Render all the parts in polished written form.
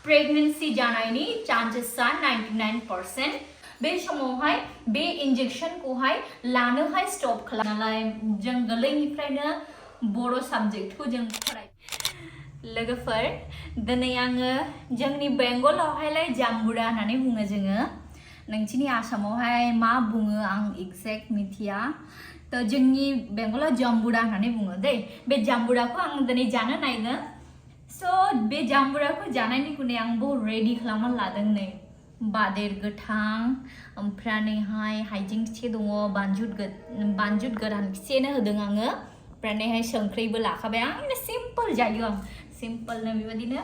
Pregnancy जानायनि चान्सेसा 99%। बे समावहाय बे इंजेक्शनखौहाय लानोहाय स्टप खालामनालाय जों गोरलैनिफ्रायनो बर' साबजेक्टखौ जों फराय लोगोफोर दिनै आङो जोंनि बेंगलावहायलाय जाम्बुरा होननानै बुङो जोङो नोंसिनि आसामावहाय मा बुङो आं एग्जेक्ट मिथिया तो जोंनि बेंगलाव जाम्बुरा होननानै बुङो दै बे जाम्बुराखौ आं दिनै जानो नायगोन सो बे जाम्बुराखौ जानायनि उनाव आंबो रेडि खालामना लादों नै बादेर गोथां ओमफ्रायहाय हाइजें एसे दङ बानजुद गोरान एसेनो होदों आङो ओमफ्रायहाय संख्रिबो लाखाबाय आं सिम्पल जायो आं सिम्पलनो बेबायदिनो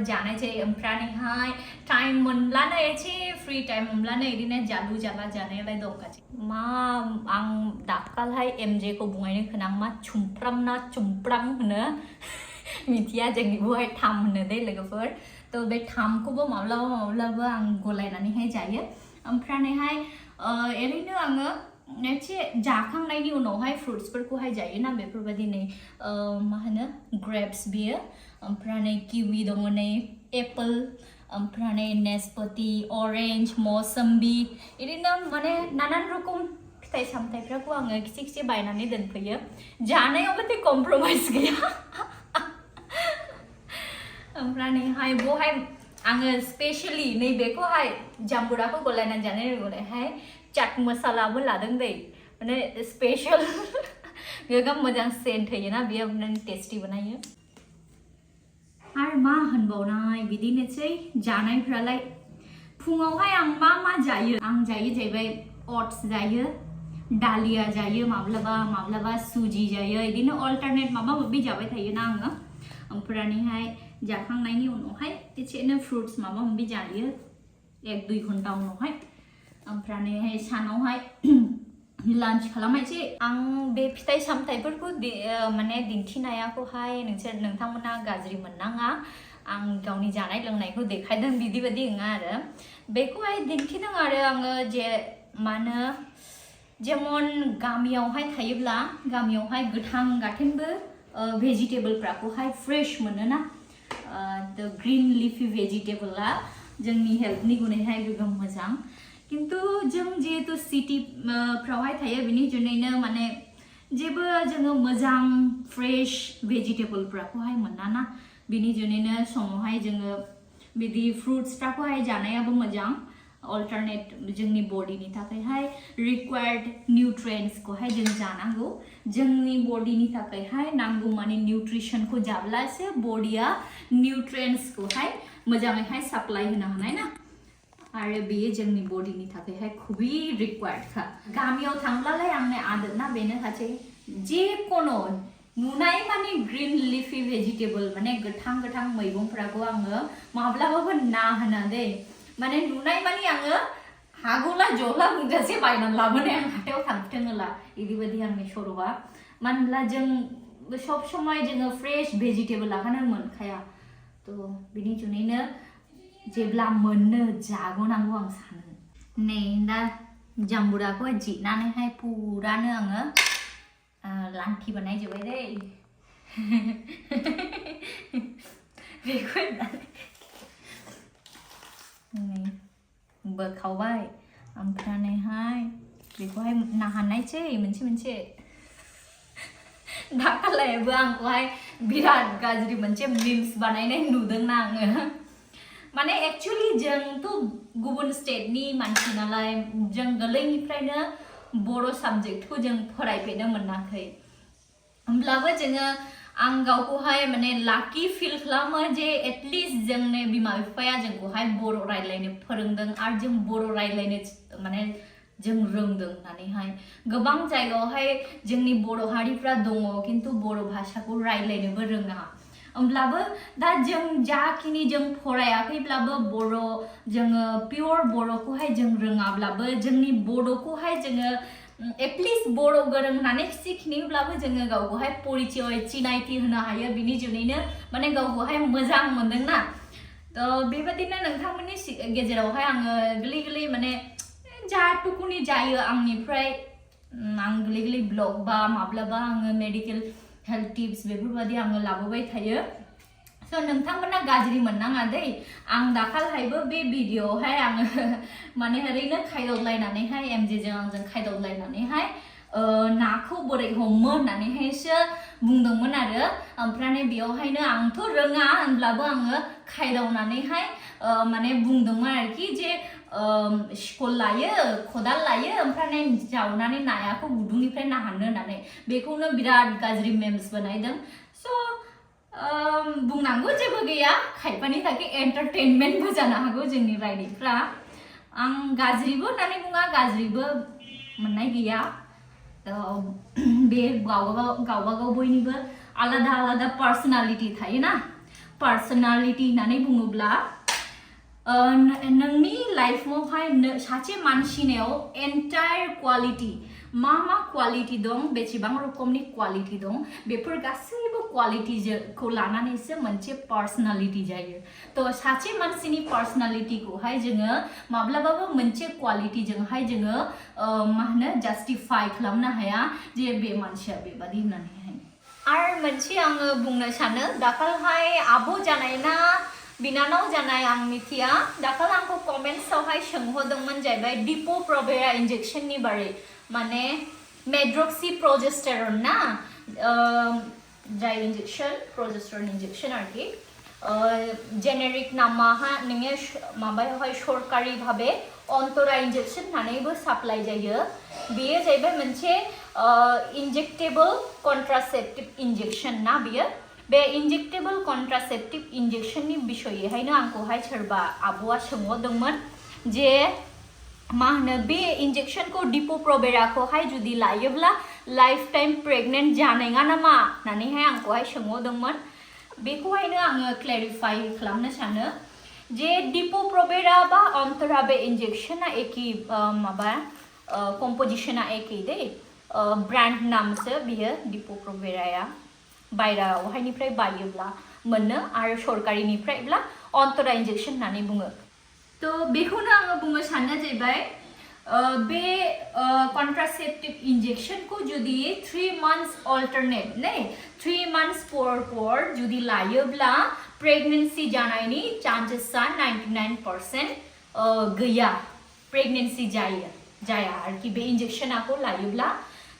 जानाय जायो ओमफ्रायहाय टाइम मोनब्लानो एसे फ्रि टाइम मोनब्लानो बिदिनो जालु जाला जानायालाय दंखासै मा आं दाखालहाय एमजे खौ बुंनायनो खोनां मा चुमफ्राम होनो मिथिया जोंनि बेवहाय थाम होनो दे लोगोफोर तो बे थामखौबो माब्लाबा आं गलायनानैहाय जायो ओमफ्रायहाय ओरैनो आङो एसे जाखांनायनि उनावहाय फ्रुट्सफोरखौहाय जायोना बेफोरबायदि नै मा होनो ग्रेप्स बियो ओमफ्राय किवी दङ नै एप्पल ओमफ्राय नेसपति ऑरेंज मौसम्बी बिदिनो माने नानान रोखोम फिथाइ सामथाइफोरखौ आङो खिसे बायनानै दोनफैयो जानायावबो कम्प्रमाइज गैया ओमफ्रायहाय बहाय आङो स्पेशली नैबेखौहाय जाम्बुराखौ गलायनानै जानाय उनावहाय चाट मसालाबो लादों दै माने स्पेशल गोगोम मोजां सेन्ट होयोना बेयो टेस्टि बनायो आरो मा होनबावनाय बिदिनोसै जानायफ्रालाय फुङावहाय आं मा जायो आं जायो जाहैबाय ओट्स जायो दालिया जायो माब्लाबा सुजि जायो बिदिनो अल्टारनेट माबा माबि जाबाय थायोना आङो ओमफ्रायहाय जाखांनायनि उनावहाय एसेनो फ्रुट्स माबा माबि जायो 1-2 घन्टा उनावहाय ओमफ्रायहाय सानावहाय लान्च खालामनायसै आं बे फिथाइ सामथाइफोरखौ माने दिन्थिनायाखौहाय नोंथांमोना गाज्रि मोननाङा आं गावनि जानाय लोंनायखौ देखायदों बिदि नङा आरो बेखौहाय दिन्थिदों आरो आङो जे मानो जेमन गामियावहाय थायोब्ला गामियावहाय गोथां गाथेंबो भेजिटेबलफोरखौहाय फ्रेश मोनोना द ग्रीन लिफि भेजिटेबला जोंनि हेल्थनि गुनैहाय गोगोम मोजां किन्तु जों जिहेतु सिटिफ्रावहाय थायो बिनि जुनैनो माने जेबो जोङो मोजां फ्रेश भेजिटेबलफोरखौहाय मोनाना बिनि जुनैनो समावहाय जोङो बिदि फ्रुट्सफोरखौहाय जानायाबो मोजां अल्टारनेट जोंनि बडिनि थाखायहाय रिक्वायर्ड निउट्रियेन्ट्सखौहाय जों जानांगौ जोंनि बडिनि थाखायहाय नांगौ माने निउट्रिसनखौ जाब्लासो बडिया निउट्रियेन्ट्सखौहाय मोजाङैहाय साप्लाय होनो हानाय ना आरो बेयो जोंनि बडिनि थाखायहाय खुबै रिक्वायर्डखा गामियाव थांब्लालाय आंनि आदतना बेनो खासै जेखुनु नुनाय माने ग्रीन लिफि भेजिटेबल माने गोथां मैगंफोरखौ आङो माब्लाबाबो ना होना दे माने नुनाय माने आङो हागौला जला बुंजासे बायनानै लाबोनाय आं हाथायाव थांथोंला बिदिबायदि आंनि सर'आ मानो होनब्ला जों सब समय जोङो फ्रेश भेजिटेबल लाखानो मोनखाया तो बिनि जुनैनो जेब्ला मोननो जागोनांगौ आं सानो नै दा जाम्बुराखौ जिरनानैहाय पुरानो आङो लांथि बानायजोब्बाय दै बेखौ बोखावबाय ओमफ्रायहाय बेखौहाय नाहाननायसै मोनसे दाखालायबो आंखौहाय बिराद गाज्रि मोनसे मिम्स बानायनाय नुदोंना आङो माने एक्चुअली जोंथ' गुबुन स्टेटनि मानसि नालाय जों गोरलैनिफ्रायनो बर' साबजेक्टखौ जों फरायफेरनो मोनाखै होमब्लाबो जोङो आं गावखौहाय माने लाकि फिल खालामो जे एटलिस्ट जोंनि बिमा बिफाया जोंखौहाय बर' रायज्लायनो फोरोंदों आरो जों बर' रायज्लायनो माने जों रोंदों होननानैहाय गोबां जायगायावहाय जोंनि बर' हारिफ्रा दङ किन्तु बर' भाषाखौ रायज्लायनोबो रोङा होमब्लाबो दा जों जाखिनि जों फरायाखैब्लाबो बर' जोङो पियर बर'खौहाय जों रोङाब्लाबो जोंनि बर'खौहाय जोङो एटलिस्ट बर' गोरों होननानै खिनिब्लाबो जोङो गावखौहाय परिचय सिनायथि होनो हायो बिनि जुनैनो माने गावखौहाय मोजां मोनदोंना तो बेबायदिनो नोंथांमोननि गेजेरावहाय आङो गोरलै माने जाटुकुनि जायो आंनिफ्राय आं गोरलै ब्लग बा माब्लाबा आङो मेडिकेल हेल्थ टिप्स बेफोरबायदि आङो लाबोबाय थायो स So नोंथांमोना गाज्रि मोननाङा दै आं दाखालहायबो बे भिडिअआवहाय आङो माने ओरैनो खायदावलायनानैहाय एमजेजों आंजों खायदावलायनानैहाय नाखौ बोरै हमो होननानैहायसो बुंदोंमोन आरो ओमफ्राय बेयावहायनो आंथ' रोङा होनब्लाबो आङो खायदावनानैहाय माने बुंदोंमोन आरोखि जे शिकल लायो खदाल लायो ओमफ्राय जावनानै नायाखौ गुदुंनिफ्राय नाहानो होननानै बेखौनो बिराद गाज्रि मेम्स बानायदों स' बुंनांगौ जेबो गैया खायफानि थाखाय एन्टारटेनमेन्टबो जानो हागौ जोंनि रायनायफ्रा आं गाज्रिबो होननानै बुङा गाज्रिबो मोननाय गैया बे गावबागाव बयनिबो आलादा आलादा पार्सनालिटि थायोना पार्सनालिटि होननानै बुङोब्ला नोंनि लाइफआवहाय सासे मानसिनाव एन्टायर क्वालिटि मा क्वालिटि दं बेसेबां रोखोमनि क्वालिटि दं बेफोर गासैबो क्वालिटिखौ लानानैसो मोनसे पार्सनालिटि जायो थ' सासे मानसिनि पार्सनालिटिखौहाय जोङो माब्लाबाबो मोनसे क्वालिटिजोंहाय जोङो मा होनो जास्टिफाइ खालामनो हाया जे बे मानसिया बेबादि होननानैहाय आरो मोनसे आङो बुंनो सानो दाखालहाय आब' जानाय ना बिनानाव जानाय आं मिथिया दाखाल आंखौ कमेन्ट्सआवहाय सोंहरदोंमोन जाहैबाय डिपो प्रभेरा इन्जेक्शननि बारै माने मेड्रक्सी प्रोजेस्टेरन ना जाय इन्जेक्शन प्रोजेस्टेरन इन्जेक्शन आरोखि जेनेरिक नामाहा नोङो माबायावहाय सरकारि भाबे अन्तरा इन्जेक्शन होननानैबो साप्लाइ जायो बेयो जाहैबाय मोनसे इन्जेक्टेबल कन्ट्रासेप्टिभ इन्जेक्शन ना बियो बे इन्जेक्टेबल कन्ट्रासेप्टिभ इन्जेक्शननि बिसयैहायनो आंखौहाय सोरबा आब'आ सोंहरदोंमोन जे मा होनो बे इन्जेक्शनखौ डिपो प्रभेराखौहाय जुदि लायोब्ला लाइफ टाइम प्रेगनेन्ट जानाय नङा नामा होननानैहाय आंखौहाय सोंहरदोंमोन बेखौहायनो आङो क्लेरिफाइ खालामनो सानो जे डिपो प्रभेरा बा अन्तरा बे इन्जेक्शना एखे माबा कम्पोजिशना एखे दै ब्रान्ड नामसो बियो डिपो प्रभेराया बायरायावहायनिफ्राय बायोब्ला मोनो आरो सरकारिनिफ्रायब्ला अन्तरा इन्जेक्शन होननानै बुङो थ' बेखौनो आङो बुंनो सानो जाहैबाय बे कन्ट्रासेप्टिभ इन्जेक्शनखौ जुदि 3 months अल्टरनेट नै 3 months पर जुदि लायोब्ला प्रेगनेन्सि जानायनि चान्सेसआ 99% गैया प्रेगनेन्सि जाया आरोखि बे इन्जेक्शनखौ लायोब्ला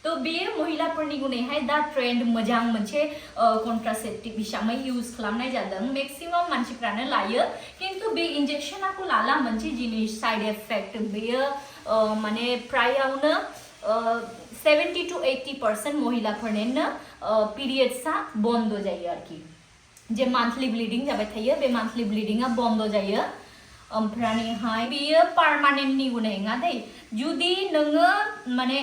तो बेयो महिलाफोरनि गुनैहाय दा ट्रेन्ड मोजां मोनसे कन्ट्रासेप्टिभ हिसाबै इउज खालामनाय जादों मेक्सिमाम मानसिफ्रानो लायो खिन्थु बे इन्जेक्शनखौ लाला मोनसे जिनिस साइड इफेक्ट बेयो माने प्रायावनो 70 to 80% महिलाफोरनिनो पिरियड्सआ बन्द जायो आरोखि जे मान्थलि ब्लिडिं जाबाय थायो बे मान्थलि ब्लिडिंआ बन्द जायो ओमफ्रायहाय बेयो पार्मानेन्टनि गुनै नङा दै जुदि नोङो माने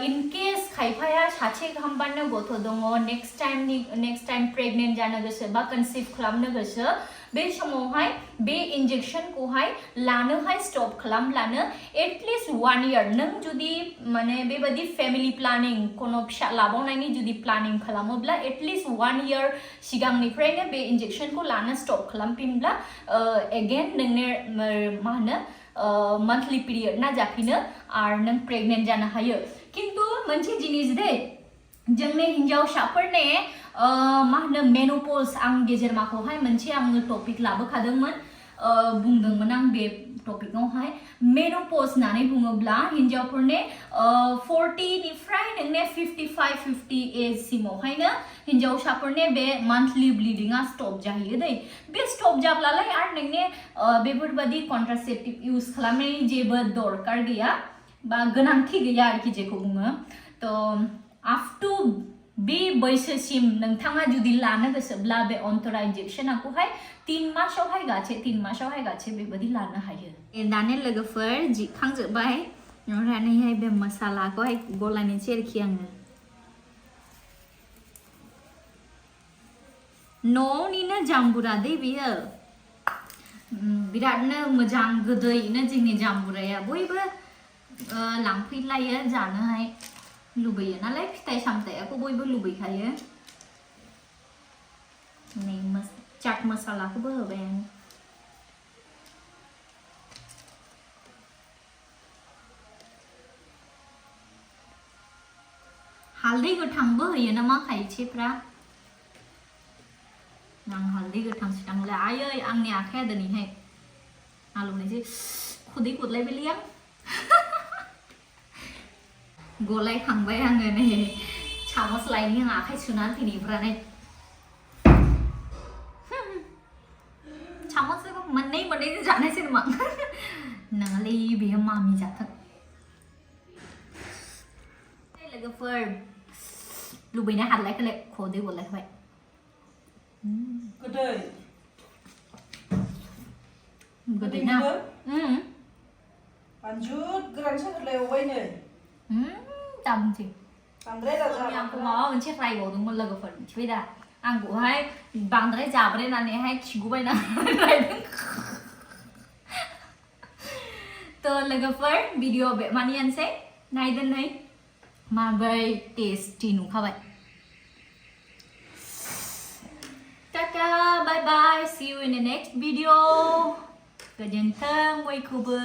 इन केस खायफाया सासे गाहामबानो गथ' दङ नेक्स्ट टाइम प्रेगनेन्ट जानो गोसो बा कनसिभ खालामनो गोसो बे समावहाय बे इन्जेक्शनखौहाय लानोहाय स्टप खालामब्लानो एटलिस्ट 1 year नों जुदि माने बेबायदि फेमिलि प्लानिं कोनो फिसा लाबावनायनि जुदि प्लानिं खालामोब्ला एटलिस्ट 1 year सिगांनिफ्रायनो बे इन्जेक्शनखौ लानो स्टप खालामफिनब्ला एगेन नोंनो मा होनो monthly period ना जाफिनो आरो नों प्रेगनेन्ट जानो हायो खिन्थु मोनसे जिनिस दे जोंनि हिन्जावसाफोरने मा होनो मेनोपज आं गेजेरमाखौहाय मोनसे आङो टपिक लाबोखादोंमोन बुंदोंमोन आं बे टपिकआवहाय मेनोपज होननानै बुङोब्ला हिन्जावफोरने 40 निफ्राय नोंने 55-50 एज सिमावहायनो हिन्जावसाफोरने बे मान्थलि ब्लिडिंआ स्टप जाहैयो दै बे स्टप जाब्लालाय आरो नोंने बेफोरबायदि कन्ट्रासेप्टिभ इउज खालामनायनि जेबो दरकार गैया बा गोनांथि गैया आरोखि जेखौ बुङो थ' आप टु बे बैसोसिम नोंथाङा जुदि लानो गोसोब्ला बे अन्तरा इन्जेक्शनखौहाय 3 मासावहाय गासे बेबायदि लानो हायो दाने लोगोफोर जिखांजोब्बाय ओमफ्रायहाय बे मसालाखौहाय गलायनोसै आरोखि आङो न'निनो जाम्बुरा दै बियो बिरादनो मोजां गोदैनो जोंनि जाम्बुराया बयबो लांफैलायो जानोहाय लुबैयो नालाय फिथाइ सामथाइखौ बयबो लुबैखायो नै चाट मसालाखौबो होबाय आं हालदै गोथांबो होयो नामा खायसेफ्रा Nang haldi goथां सिथां ले आयै आंनि आखाया दिनैहाय आलौनायसै खुदै गदलाय बेलै आं गलायखांबाय आङो नै सामस लायनि आं आखाइ सुनानै फैनायफ्रानै सामसखौ मोननै जानोसै नामा नङालै बेयो मामि जाथों लोगोफोर लुबैना हारलायखोलाय खदै गलायबाय गोदै गोदै ना Anjut geransa kerlewai nih. Jambung Andre raja. Aku mau mencet rai bodoh mula gopher. Cipta. Aku hai bandrai jabre nane hai cigubai na rai. तो लोगोफोर भिडिअ बे मानियानोसै नायदोनै माबोरै टेस्टि नुखाबाय tata bye bye see you in the next video गोजोन्थों बयखौबो